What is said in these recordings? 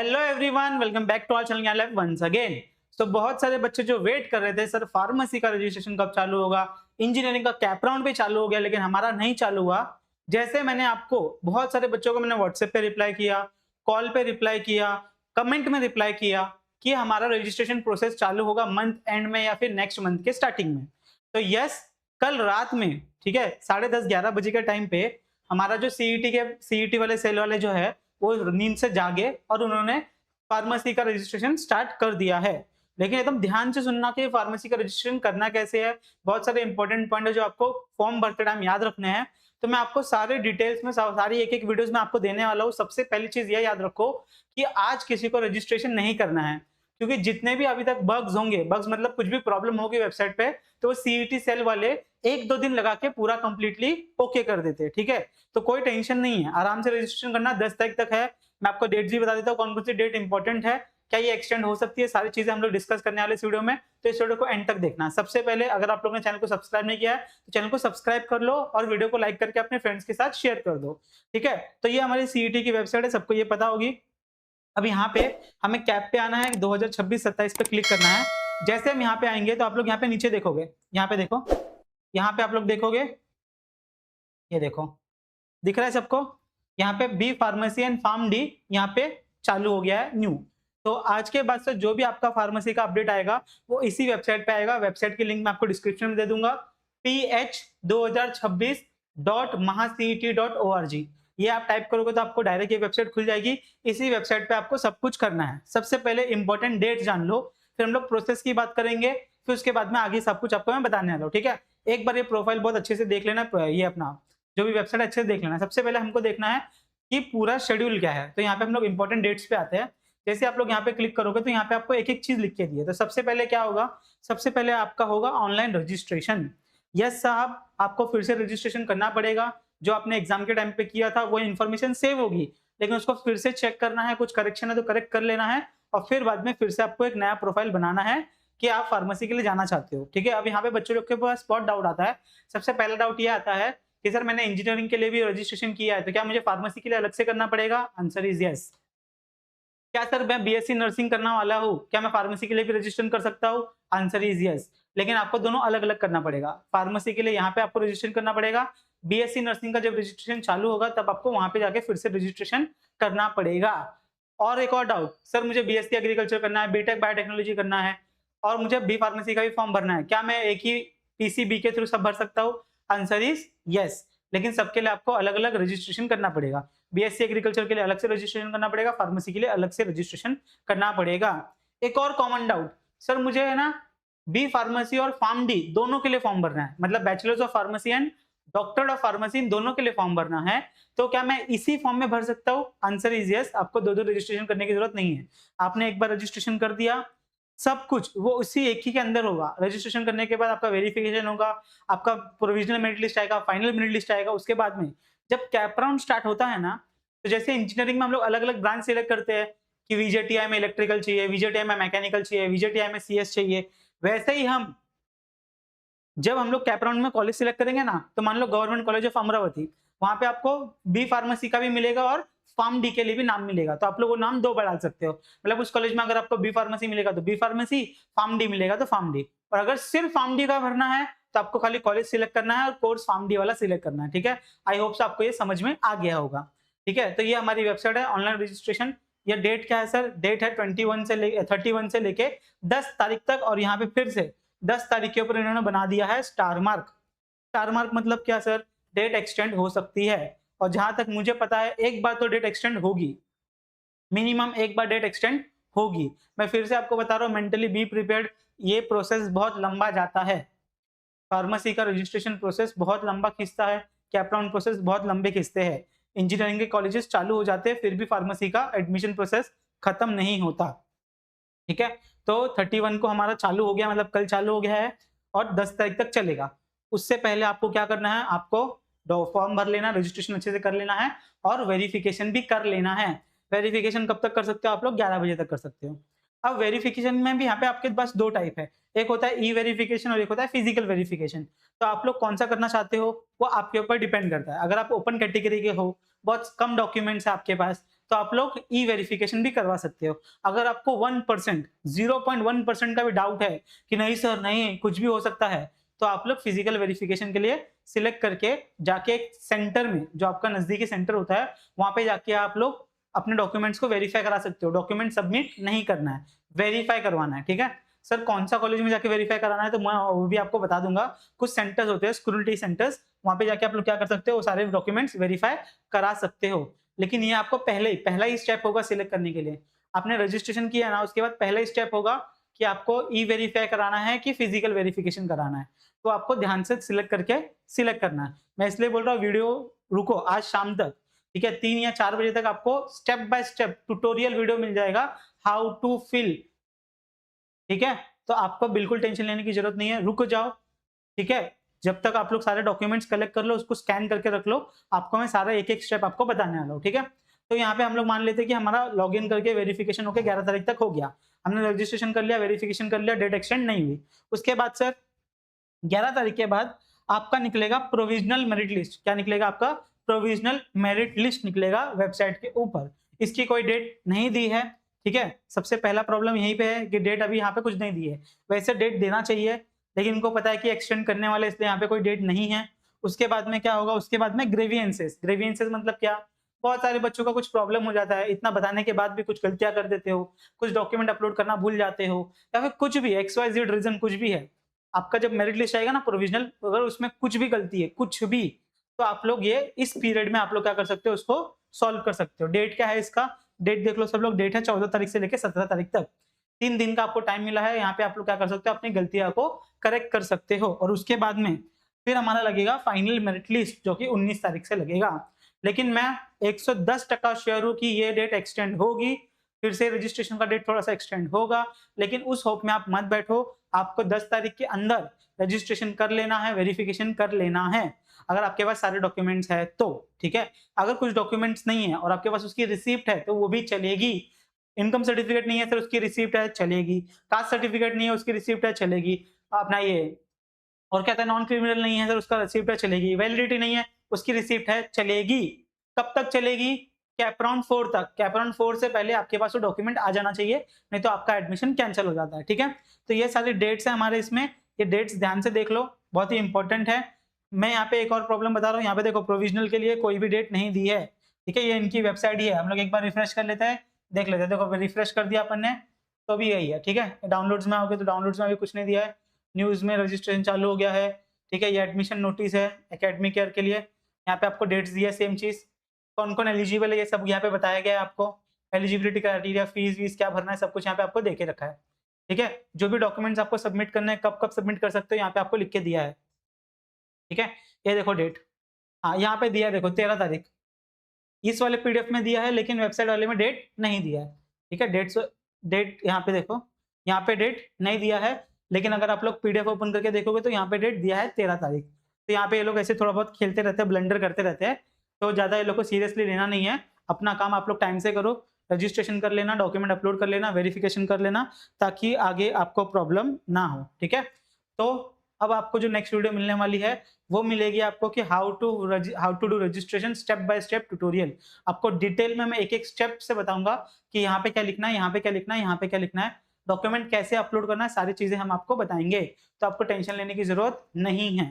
Hello everyone, welcome back to our channel Gyan lab once again. तो बहुत सारे बच्चे जो वेट कर रहे थे सर फार्मेसी का रजिस्ट्रेशन कब चालू होगा, इंजीनियरिंग का कैप राउंड भी चालू हो गया लेकिन हमारा नहीं चालू हुआ। जैसे मैंने आपको बहुत सारे बच्चों को मैंने व्हाट्सएप पे रिप्लाई किया, कॉल पे रिप्लाई किया, कमेंट में रिप्लाई किया कि हमारा रजिस्ट्रेशन प्रोसेस चालू होगा मंथ एंड में या फिर नेक्स्ट मंथ के स्टार्टिंग में। तो यस, कल रात में ठीक है 10:30-11 बजे के टाइम पे हमारा जो सीईटी वाले सेल वाले जो है वो नींद से जागे और उन्होंने फार्मेसी का रजिस्ट्रेशन स्टार्ट कर दिया है। लेकिन एकदम ध्यान से सुनना कि फार्मेसी का रजिस्ट्रेशन करना कैसे है, बहुत सारे इंपॉर्टेंट पॉइंट है जो आपको फॉर्म भरते टाइम याद रखने हैं। तो मैं आपको सारे डिटेल्स में सारी एक वीडियोस में आपको देने वाला हूँ। सबसे पहली चीज यह याद रखो कि आज किसी को रजिस्ट्रेशन नहीं करना है, क्योंकि जितने भी अभी तक बग्स होंगे, बग्स मतलब कुछ भी प्रॉब्लम होगी वेबसाइट पे, तो वो सीईटी सेल वाले 1-2 दिन लगा के पूरा कंप्लीटली ओके कर देते हैं। ठीक है, तो कोई टेंशन नहीं है, आराम से रजिस्ट्रेशन करना। 10 तारीख तक है। मैं आपको डेट भी बता देता हूँ कौन कौन सी डेट इंपॉर्टेंट है, क्या ये एक्सटेंड हो सकती है, सारी चीजें हम लोग डिस्कस करने वाले इस वीडियो में। तो इस वीडियो को एंड तक देखना। सबसे पहले अगर आप लोगों ने चैनल को सब्सक्राइब नहीं किया है तो चैनल को सब्सक्राइब कर लो और वीडियो को लाइक करके अपने फ्रेंड्स के साथ शेयर कर दो। ठीक है, तो ये हमारी सीईटी की वेबसाइट है, सबको ये पता होगी। अब यहाँ पे हमें कैप पे आना है, 2026-27 पे क्लिक करना है। जैसे हम यहाँ पे आएंगे तो आप लोग यहाँ पे नीचे देखोगे, यहाँ पे देखो, यहाँ पे आप लोग देखोगे, ये देखो दिख रहा है सबको, यहाँ पे B pharmacy and pharm D यहाँ पे चालू हो गया है न्यू। तो आज के बाद से जो भी आपका फार्मेसी का अपडेट आएगा वो इसी वेबसाइट पे आएगा। वेबसाइट की लिंक मैं आपको डिस्क्रिप्शन में दे दूंगा, ph2026.mahacet.org। ये आप टाइप करोगे तो आपको डायरेक्ट ये वेबसाइट खुल जाएगी। इसी वेबसाइट पे आपको सब कुछ करना है। सबसे पहले इंपॉर्टेंट डेट जान लो, फिर हम लोग प्रोसेस की बात करेंगे, फिर उसके बाद में आगे सब कुछ आपको मैं बताने वाला हूँ। ठीक है, एक बार ये प्रोफाइल बहुत अच्छे से देख लेना, ये अपना जो भी वेबसाइट अच्छे से देख लेना। सबसे पहले हमको देखना है कि पूरा शेड्यूल क्या है। तो यहाँ पे हम लोग इंपॉर्टेंट डेट्स पे आते हैं। जैसे आप लोग यहाँ पे क्लिक करोगे तो यहाँ पे आपको एक एक चीज लिख के दी है। तो सबसे पहले क्या होगा, सबसे पहले आपका होगा ऑनलाइन रजिस्ट्रेशन। यस साहब, आपको फिर से रजिस्ट्रेशन करना पड़ेगा। जो आपने एग्जाम के टाइम पे किया था वो इन्फॉर्मेशन सेव होगी, लेकिन उसको फिर से चेक करना है, कुछ करेक्शन है तो करेक्ट कर लेना है और फिर बाद में फिर से आपको एक नया प्रोफाइल बनाना है कि आप फार्मेसी के लिए जाना चाहते हो। ठीक है, अब यहाँ पे बच्चों लोग के पास बहुत डाउट आता है। सबसे पहला डाउट ये आता है कि सर मैंने इंजीनियरिंग के लिए भी रजिस्ट्रेशन किया है तो क्या मुझे फार्मेसी के लिए अलग से करना पड़ेगा? Answer is yes. क्या सर मैं बीएससी नर्सिंग करने वाला हूँ, क्या मैं फार्मेसी के लिए भी रजिस्ट्रेशन कर सकता हूँ? आंसर इज यस, लेकिन आपको दोनों अलग अलग करना पड़ेगा। फार्मेसी के लिए यहाँ पे आपको रजिस्ट्रेशन करना पड़ेगा, बीएससी नर्सिंग का जब रजिस्ट्रेशन चालू होगा तब आपको वहां पे जाके फिर से रजिस्ट्रेशन करना पड़ेगा। और एक और डाउट, सर मुझे बीएससी एग्रीकल्चर करना है, बीटेक बायोटेक्नोलॉजी करना है और मुझे बी फार्मेसी का भी फॉर्म भरना है, क्या मैं एक ही पीसीबी के थ्रू सब भर सकता हूँ? आंसर इज यस, लेकिन सबके लिए आपको अलग अलग रजिस्ट्रेशन करना पड़ेगा। बीएससी एग्रीकल्चर के लिए अलग से रजिस्ट्रेशन करना पड़ेगा, फार्मेसी के लिए अलग से रजिस्ट्रेशन करना पड़ेगा। एक और कॉमन डाउट, सर मुझे है ना बी फार्मेसी और फार्म डी दोनों के लिए फॉर्म भरना है, मतलब bachelors of pharmacy and doctor of pharmacy इन दोनों के लिए फॉर्म भरना है, तो क्या मैं इसी फॉर्म में भर सकता हूँ? आंसर इज यस, आपको दो दो रजिस्ट्रेशन करने की जरूरत नहीं है। आपने एक बार रजिस्ट्रेशन कर दिया, सब कुछ वो उसी एक ही के अंदर होगा। रजिस्ट्रेशन करने के बाद आपका वेरिफिकेशन होगा, आपका प्रोविजनल मेरिट लिस्ट आएगा, फाइनल मेरिट लिस्ट आएगा। उसके बाद में जब कैप राउंड स्टार्ट होता है ना, तो जैसे इंजीनियरिंग में हम लोग अलग अलग ब्रांच सिलेक्ट करते हैं कि वीजेटीआई में इलेक्ट्रिकल चाहिए, वीजेटीआई में मैकेनिकल चाहिए, वीजेटीआई में सीएस चाहिए, वैसे ही हम जब हम लोग कैप राउंड में कॉलेज सिलेक्ट करेंगे ना, तो मान लो गवर्नमेंट कॉलेज ऑफ अमरावती, वहां पे आपको बी फार्मेसी का भी मिलेगा और फार्म डी के लिए भी नाम मिलेगा। तो आप लोग वो नाम दो बार डाल सकते हो, मतलब उस कॉलेज में अगर आपको बी फार्मेसी मिलेगा तो बी फार्मेसी, फार्म डी मिलेगा तो फार्म डी। और अगर सिर्फ फार्म डी का भरना है तो आपको खाली कॉलेज सिलेक्ट करना है और कोर्स फार्म डी वाला सिलेक्ट करना है। ठीक है, आई होप से आपको ये समझ में आ गया होगा। ठीक है, तो ये हमारी वेबसाइट है ऑनलाइन रजिस्ट्रेशन। ये डेट क्या है सर? डेट है 31 से लेके 10 तारीख तक, और यहाँ पे फिर से 10 तारीख के ऊपर इन्होंने बना दिया है स्टार मार्क। स्टार मार्क मतलब क्या सर? डेट एक्सटेंड हो सकती है, और जहां तक मुझे पता है एक बार तो डेट एक्सटेंड होगी, मिनिमम एक बार डेट एक्सटेंड होगी। मैं फिर से आपको बता रहा हूँ, मेंटली बी प्रिपेयर्ड। ये प्रोसेस बहुत लंबा जाता है, फार्मेसी का रजिस्ट्रेशन प्रोसेस बहुत लंबा खींचता है, कैप राउंड प्रोसेस बहुत लंबे खींचते हैं। इंजीनियरिंग के कॉलेजेस चालू हो जाते हैं फिर भी फार्मेसी का एडमिशन प्रोसेस खत्म नहीं होता। ठीक है, तो 31 को हमारा चालू हो गया, मतलब कल चालू हो गया है और 10 तारीख तक चलेगा। उससे पहले आपको क्या करना है, आपको फॉर्म भर लेना, रजिस्ट्रेशन अच्छे से कर लेना है और वेरिफिकेशन भी कर लेना है। वेरिफिकेशन कब तक कर सकते हो आप लोग? 11 बजे तक कर सकते हो। अब वेरिफिकेशन में भी यहाँ पे आपके पास दो टाइप है, एक होता है ई वेरिफिकेशन और एक होता है फिजिकल वेरिफिकेशन। तो आप लोग कौन सा करना चाहते हो वो आपके ऊपर डिपेंड करता है। अगर आप ओपन कैटेगरी के हो, बहुत कम डॉक्यूमेंट्स है आपके पास, तो आप लोग ई वेरिफिकेशन भी करवा सकते हो। अगर आपको 1%, 0.1% का भी डाउट है कि नहीं सर नहीं कुछ भी हो सकता है, तो आप लोग फिजिकल वेरिफिकेशन के लिए सिलेक्ट करके जाके एक सेंटर में, जो आपका नजदीकी सेंटर होता है, वहां पे जाके आप लोग अपने डॉक्यूमेंट्स को वेरीफाई करा सकते हो। डॉक्यूमेंट सबमिट नहीं करना है, वेरीफाई करवाना है, ठीक है। सर कौन सा कॉलेज में जाके वेरीफाई कराना है, तो मैं वो भी आपको बता दूंगा। कुछ सेंटर्स होते हैं सिक्योरिटी सेंटर्स, वहां पे जाके आप लोग क्या कर सकते हो, वो सारे डॉक्यूमेंट्स वेरीफाई करा सकते हो। लेकिन ये आपको पहला ही स्टेप होगा सिलेक्ट करने के लिए। आपने रजिस्ट्रेशन किया ना, उसके बाद पहला ही स्टेप होगा कि आपको ई वेरीफाई कराना है कि फिजिकल वेरिफिकेशन कराना है। तो आपको ध्यान से सिलेक्ट करना है। मैं इसलिए बोल रहा हूँ वीडियो रुको आज शाम तक, ठीक है, 3 या 4 बजे तक आपको step by step tutorial video मिल जाएगा, हाउ टू फिल, ठीक है। तो आपको बिल्कुल टेंशन लेने की जरूरत नहीं है, रुक जाओ, ठीक है। जब तक आप लोग सारे डॉक्यूमेंट्स कलेक्ट कर लो, उसको स्कैन करके रख लो, आपको मैं सारा एक एक स्टेप आपको बताने वाला हूँ, ठीक है। तो यहाँ पे हम लोग मान लेते हैं कि हमारा लॉगिन करके वेरिफिकेशन होकर 11 तारीख तक हो गया, हमने रजिस्ट्रेशन कर लिया, वेरिफिकेशन कर लिया, डेट एक्सटेंड नहीं हुई। उसके बाद सर 11 तारीख के बाद आपका निकलेगा प्रोविजनल मेरिट लिस्ट। क्या निकलेगा आपका? प्रोविजनल मेरिट लिस्ट निकलेगा वेबसाइट के ऊपर। इसकी कोई डेट नहीं दी है, ठीक है। सबसे पहला प्रॉब्लम यहीं पे है कि डेट अभी यहाँ पे कुछ नहीं दी है। वैसे डेट देना चाहिए, लेकिन इनको पता है कि एक्सटेंड करने वाले, इसलिए यहाँ पे कोई डेट नहीं है। उसके बाद में क्या होगा? उसके बाद में ग्रेवियंसेस। ग्रेवियंसेस मतलब क्या? बहुत सारे बच्चों का कुछ प्रॉब्लम हो जाता है, इतना बताने के बाद भी कुछ गलतियां कर देते हो, कुछ डॉक्यूमेंट अपलोड करना भूल जाते हो, या फिर कुछ भी XYZ रीजन कुछ भी है। आपका जब मेरिट लिस्ट आएगा ना प्रोविजनल, अगर उसमें कुछ भी गलती है, कुछ भी, तो आप लोग ये इस पीरियड में आप लोग क्या कर सकते हो, उसको सॉल्व कर सकते हो। डेट क्या है इसका? डेट देख लो सब लोग, डेट है 14 तारीख से लेकर 17 तारीख तक, 3 दिन का आपको टाइम मिला है। यहाँ पे आप लोग क्या कर सकते हो, अपनी गलतियां को करेक्ट कर सकते हो। और उसके बाद में फिर हमारा लगेगा फाइनल मेरिट लिस्ट, जो कि 19 तारीख से लगेगा। लेकिन मैं 110% श्योर हूँ कि ये डेट एक्सटेंड होगी, फिर से रजिस्ट्रेशन का डेट थोड़ा सा एक्सटेंड होगा। लेकिन उस होप में आप मत बैठो, आपको 10 तारीख के अंदर रजिस्ट्रेशन कर लेना है, वेरिफिकेशन कर लेना है, अगर आपके पास सारे डॉक्यूमेंट्स है तो, ठीक है। अगर कुछ डॉक्यूमेंट्स नहीं है और आपके पास उसकी रिसिप्ट है तो वो भी चलेगी। इनकम सर्टिफिकेट नहीं है सर, उसकी रिसिप्ट है, चलेगी। कास्ट सर्टिफिकेट नहीं है, उसकी रिसिप्ट है, चलेगी। अपना ये और क्या था, नॉन क्रिमिनल नहीं है सर, उसका रिसिप्ट है, चलेगी। वैलिडिटी नहीं है, उसकी रिसिप्ट है, चलेगी। कब तक चलेगी? कैपराउन 4 तक। कैपराउन 4 से पहले आपके पास वो डॉक्यूमेंट आ जाना चाहिए, नहीं तो आपका एडमिशन कैंसिल हो जाता है, ठीक है। तो ये सारी डेट्स है हमारे इसमें, ये डेट्स ध्यान से देख लो, बहुत ही इंपॉर्टेंट है। मैं यहाँ पे एक और प्रॉब्लम बता रहा हूँ, यहाँ पे देखो प्रोविजनल के लिए कोई भी डेट नहीं दी है, ठीक है। ये इनकी वेबसाइट ही है, हम लोग एक बार रिफ्रेश कर लेते हैं, देख लेते हैं। देखो रिफ्रेश कर दिया अपन ने, तो भी यही है, ठीक है। डाउनलोड्स में आओगे तो डाउनलोड्स में भी कुछ नहीं दिया है। न्यूज में रजिस्ट्रेशन चालू हो गया है, ठीक है। ये एडमिशन नोटिस है एकेडमिक ईयर के लिए, यहाँ पे आपको डेट्स दी है, सेम चीज। कौन कौन एलिजिबल है ये सब यहाँ पे बताया गया है आपको। एलिजिबिलिटी क्राइटेरिया, फीस वीस क्या भरना है, सब कुछ यहाँ पे आपको देके रखा है, ठीक है। जो भी डॉक्यूमेंट्स आपको सबमिट करने हैं, कब कब सबमिट कर सकते हो, यहाँ पे आपको लिख के दिया है, ठीक है। ये देखो डेट, हाँ यहाँ पे दिया है, देखो 13 तारीख इस वाले पीडीएफ में दिया है, लेकिन वेबसाइट वाले में डेट नहीं दिया है, ठीक है। डेट यहाँ पे देखो, यहाँ पे डेट नहीं दिया है, लेकिन अगर आप लोग पीडीएफ ओपन करके देखोगे तो यहाँ पे डेट दिया है 13 तारीख। तो यहाँ पे ये लोग ऐसे थोड़ा बहुत खेलते रहते हैं, ब्लंडर करते रहते हैं, तो ज्यादा ये लोग को सीरियसली लेना नहीं है। अपना काम आप लोग टाइम से करो, रजिस्ट्रेशन कर लेना, डॉक्यूमेंट अपलोड कर लेना, वेरिफिकेशन कर लेना, ताकि आगे आपको प्रॉब्लम ना हो, ठीक है। तो अब आपको जो नेक्स्ट वीडियो मिलने वाली है वो मिलेगी आपको कि how to do registration step by step tutorial. आपको डिटेल में मैं एक एक स्टेप से बताऊंगा कि यहाँ पे क्या लिखना है, यहाँ पे क्या लिखना है, यहाँ पे क्या लिखना है, डॉक्यूमेंट कैसे अपलोड करना है, सारी चीजें हम आपको बताएंगे। तो आपको टेंशन लेने की जरूरत नहीं है,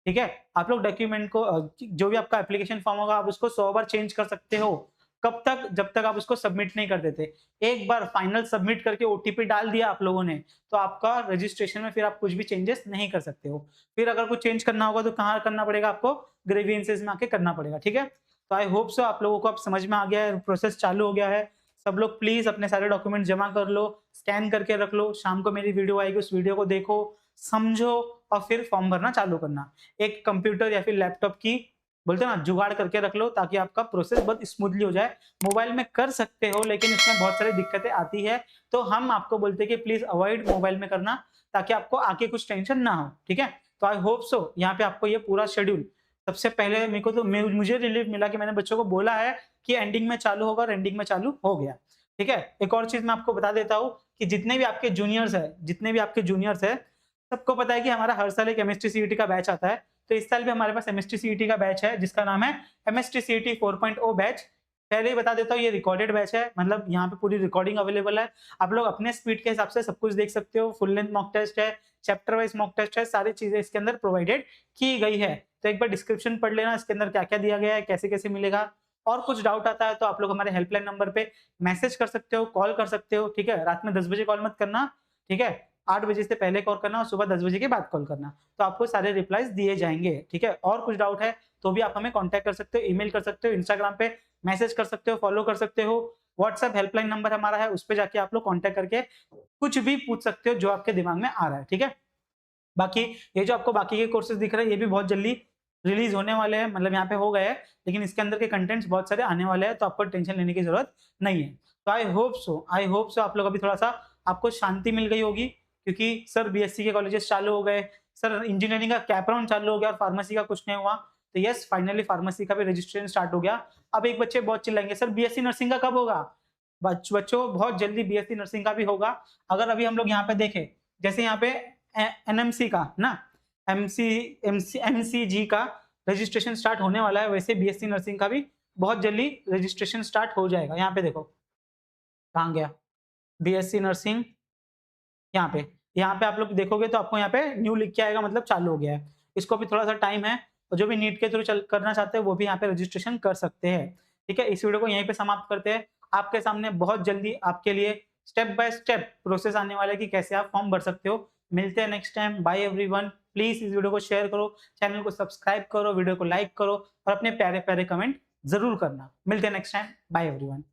ठीक है। आप लोग डॉक्यूमेंट को जो भी आपका एप्लीकेशन फॉर्म होगा आप उसको 100 बार चेंज कर सकते हो। कब तक? जब तक आप उसको सबमिट नहीं कर देते। एक बार फाइनल सबमिट करके ओटीपी डाल दिया आप लोगों ने, तो आपका रजिस्ट्रेशन में फिर आप कुछ भी चेंजेस नहीं कर सकते हो। फिर अगर कुछ चेंज करना होगा तो कहाँ करना पड़ेगा आपको? ग्रेवियंसेस में आके करना पड़ेगा, ठीक है। तो आई होप सो आप लोगों को अब समझ में आ गया है, प्रोसेस चालू हो गया है। सब लोग प्लीज अपने सारे डॉक्यूमेंट जमा कर लो, स्कैन करके रख लो, शाम को मेरी वीडियो आएगी, उस वीडियो को देखो, समझो, और फिर फॉर्म भरना चालू करना। एक कंप्यूटर या फिर लैपटॉप की बोलते हैं ना जुगाड़ करके रख लो, ताकि आपका प्रोसेस बहुत स्मूथली हो जाए। मोबाइल में कर सकते हो, लेकिन इसमें बहुत सारी दिक्कतें आती है, तो हम आपको बोलते हैं कि प्लीज अवॉइड मोबाइल में करना, ताकि आपको आगे कुछ टेंशन ना हो, ठीक है। तो आई होप सो यहाँ पे आपको ये पूरा शेड्यूल, सबसे पहले मेरे को तो मुझे रिलीफ मिला कि मैंने बच्चों को बोला है कि एंडिंग में चालू होगा, और एंडिंग में चालू हो गया, ठीक है। एक और चीज मैं आपको बता देता हूँ कि जितने भी आपके जूनियर्स है, सबको पता है कि हमारा हर साल एक एमएसटी सीईटी का बैच आता है। तो इस साल भी हमारे पास एमएसटी सीईटी का बैच है, जिसका नाम है एमएसटी सीईटी 4.0 बैच। पहले ही बता देता हूँ, ये रिकॉर्डेड बैच है, मतलब यहाँ पे पूरी रिकॉर्डिंग अवेलेबल है। आप लोग अपने स्पीड के हिसाब से सब कुछ देख सकते हो। फुल लेंथ मॉक टेस्ट है, चैप्टर वाइज मॉक टेस्ट है, सारी चीजें इसके अंदर प्रोवाइडेड की गई है। तो एक बार डिस्क्रिप्शन पढ़ लेना, इसके अंदर क्या-क्या दिया गया है, कैसे-कैसे मिलेगा। और कुछ डाउट आता है तो आप लोग हमारे हेल्पलाइन नंबर पे मैसेज कर सकते हो, कॉल कर सकते हो, ठीक है? रात में 10 बजे कॉल मत करना, ठीक है? 8 बजे से पहले कॉल करना और सुबह 10 बजे के बाद कॉल करना। तो आपको सारे रिप्लाईज़ दिए जाएँगे, ठीक है? और कुछ डाउट है तो भी आप हमें कॉन्टैक्ट कर सकते हो, ईमेल कर सकते हो, इंस्टाग्राम पे मैसेज कर सकते हो, फॉलो कर सकते हो। व्हाट्सएप हेल्पलाइन नंबर हमारा है, उस पे जाके आप लोग कॉन्टैक्ट करके कुछ भी पूछ सकते हो जो आपके दिमाग में आ रहा है, ठीक है? बाकी ये जो आपको बाकी के कोर्सेज़ दिख रहे हैं, ये भी बहुत जल्दी रिलीज़ होने वाले हैं, मतलब यहाँ पे हो गए हैं, लेकिन इसके अंदर के कंटेंट्स बहुत सारे आने वाले हैं, तो आपको टेंशन लेने की ज़रूरत नहीं है। तो आई होप सो आप लोग अभी थोड़ा-सा आपको शांति मिल गई होगी, क्योंकि सर बीएससी के कॉलेजेस चालू हो गए, सर इंजीनियरिंग का कैप राउंड चालू हो गया और फार्मेसी का कुछ नहीं हुआ। तो येस, फाइनली फार्मेसी का भी रजिस्ट्रेशन स्टार्ट हो गया। अब एक बच्चे बहुत चिल्लाएँगे, सर बीएससी नर्सिंग का कब होगा? बच्चों बहुत जल्दी बीएससी नर्सिंग का भी होगा। अगर अभी हम लोग यहाँ पे देखें, जैसे यहाँ पे एनएमसी का ना, एमसीजी का रजिस्ट्रेशन स्टार्ट होने वाला है, वैसे बीएससी नर्सिंग का भी बहुत जल्दी रजिस्ट्रेशन स्टार्ट हो जाएगा। यहाँ पे देखो, कहाँ गया? बीएससी नर्सिंग, यहाँ पे आप लोग देखोगे तो आपको यहाँ पे न्यू लिख के आएगा, मतलब चालू हो गया है। इसको भी थोड़ा-सा टाइम है, और जो भी नीट के थ्रू चल करना चाहते हैं वो भी यहाँ पे रजिस्ट्रेशन कर सकते हैं। ठीक है? इस वीडियो को यहीं पे समाप्त करते हैं। आपके सामने बहुत जल्दी आपके लिए स्टेप बाय स्टेप प्रोसेस आने वाला है कि कैसे आप फॉर्म भर सकते हो। मिलते हैं next time. Bye everyone. Please इस वीडियो को शेयर करो, चैनल को सब्सक्राइब करो, वीडियो को लाइक करो और अपने प्यारे-प्यारे कमेंट ज़रूर करना। मिलते हैं नेक्स्ट टाइम। Bye everyone.